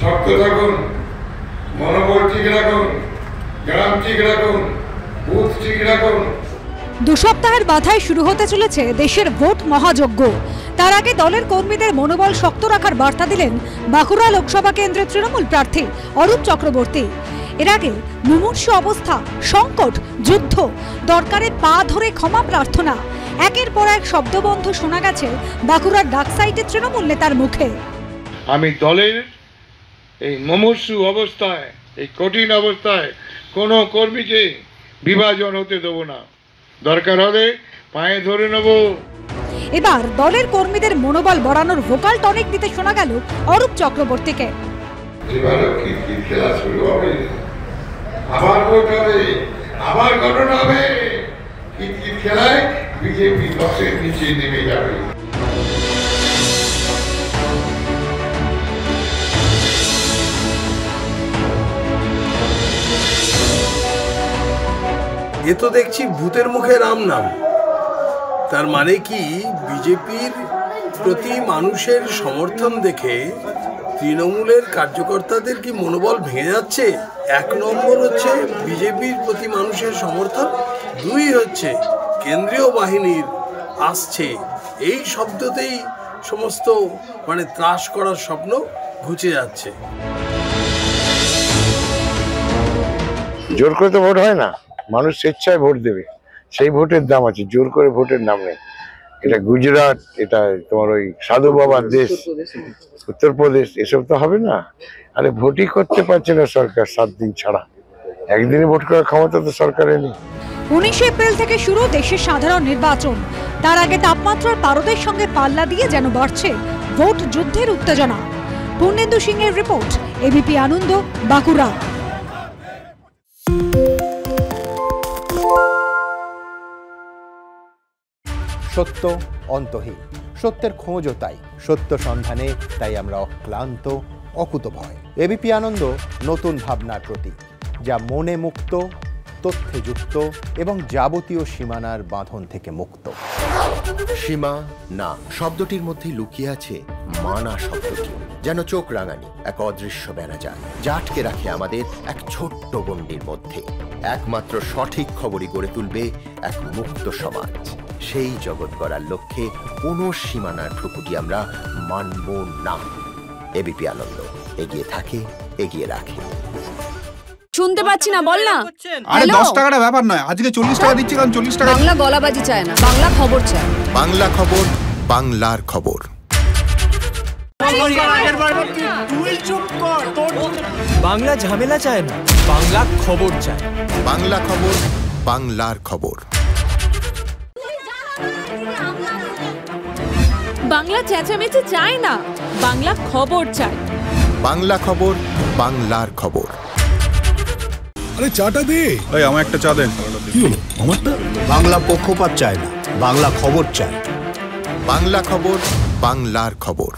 শক্ত থাকুন, মনোবল ঠিক রাখুন, গ্রাম ঠিক রাখুন, বুথ ঠিক রাখুন। 2 সপ্তাহের মাথায় শুরু হতে চলেছে দেশের ভোট মহাযজ্ঞ। তার আগে দলের কর্মীদের মনোবল শক্ত রাখার বার্তা দিলেন বাঁকুড়া লোকসভা কেন্দ্রের তৃণমূল প্রার্থী অরূপ চক্রবর্তী। এর আগে মুমূর্ষু অবস্থা, সংকট, যুদ্ধ, দরকারে পা ধরে ক্ষমা প্রার্থনা, একের পর এক শব্দবন্ধ শোনা গেছে বাঁকুড়ার ডাকসাইটে তৃণমূল নেতার মুখে। আমি দলের এই মুমূর্ষু অবস্থায়, এই কঠিন অবস্থায় কোনো কর্মীকে বিভাজন হতে দেব না, দরকার হলে পায়ে ধরে নেব। এবার দলের কর্মীদের মনোবল বাড়ানোর ভোকাল টনিক দিতে শোনা গেল অরূপ চক্রবর্তীকে। এবারও কিরকির খেলা শুরু হবে, আবার ভোট হবে, আবার ঘটনা হবে। কিরকির খেলায় বিজেপি 10-এর নিচে নেমে যাবে। এ তো দেখছি ভূতের মুখে রাম নাম। তার মানে কি বিজেপির প্রতি মানুষের সমর্থন দেখে তৃণমূলের কার্যকর্তাদের কি মনোবল ভেঙে যাচ্ছে? 1 নম্বর হচ্ছে বিজেপির প্রতি মানুষের সমর্থন, 2 হচ্ছে কেন্দ্রীয় বাহিনীর আসছে, এই শব্দতেই সমস্ত ত্রাস করার স্বপ্ন ঘুচে যাচ্ছে। জোর করে তো ভোট হয় না, মানুষ স্বেচ্ছায় ভোট দেবে, সেই ভোটের দাম আছে, জোর করে ভোটের নাম নেই। এটা গুজরাট, এটা তোমার ওই সাধু বাবার দেশ, উত্তরপ্রদেশ, এসব তো হবে না। আরে ভোটই করতে পারছে না সরকার 7 দিন ছাড়া, একদিনে ভোট করার ক্ষমতা তো সরকারের নেই। 19 এপ্রিল থেকে শুরু দেশের সাধারণ নির্বাচন। তার আগে তাপমাত্রার পারদের সঙ্গে পাল্লা দিয়ে যেন বাড়ছে ভোট যুদ্ধের উত্তেজনা। পূর্ণেন্দু সিংহের রিপোর্ট, এবিপি আনন্দ, বাঁকুড়া। সত্য অন্তহীন, সত্যের খোঁজও তাই, সত্য সন্ধানে তাই আমরা অক্লান্ত, অকুতভয়। এবিপি আনন্দ নতুন ভাবনার প্রতীক, যা মনে মুক্ত, তথ্যে যুক্ত এবং যাবতীয় সীমানার বাঁধন থেকে মুক্ত। সীমা না শব্দটির মধ্যেই লুকিয়ে আছে মানা শব্দটি, যেন চোখ রাঙানি এক অদৃশ্য বেড়াজাল, যা আটকে রাখে আমাদের এক ছোট্ট গণ্ডির মধ্যে। একমাত্র সঠিক খবরই গড়ে তুলবে এক মুক্ত সমাজ। সেই জগৎ গড়ার লক্ষ্যে কোনো সীমানার ঠুকুটি আমরা মানব না। এবিপি আনন্দ এগিয়ে থাকে, এগিয়ে রাখে। শুনতে পাচ্ছি না, বল না। আরে 10 টাকাটা ব্যাপার নয়, আজকে 40 টাকা দিচ্ছি, কারণ 40 টাকা। বাংলা গলাবাজি চায় না, বাংলা খবর চায়। বাংলা খবর, বাংলার খবর। বাংলা ঝামেলা চায় না, বাংলা খবর চায়। বাংলা খবর, বাংলার খবর। বাংলা চেঁচামেচি চায় না, বাংলা খবর চায়। বাংলা খবর, বাংলার খবর। আরে চাটা দে। এই আমার একটা চা দেন। কি হলো আমারটা? বাংলা পক্ষপাত চায় না, বাংলা খবর চায়। বাংলা খবর, বাংলার খবর।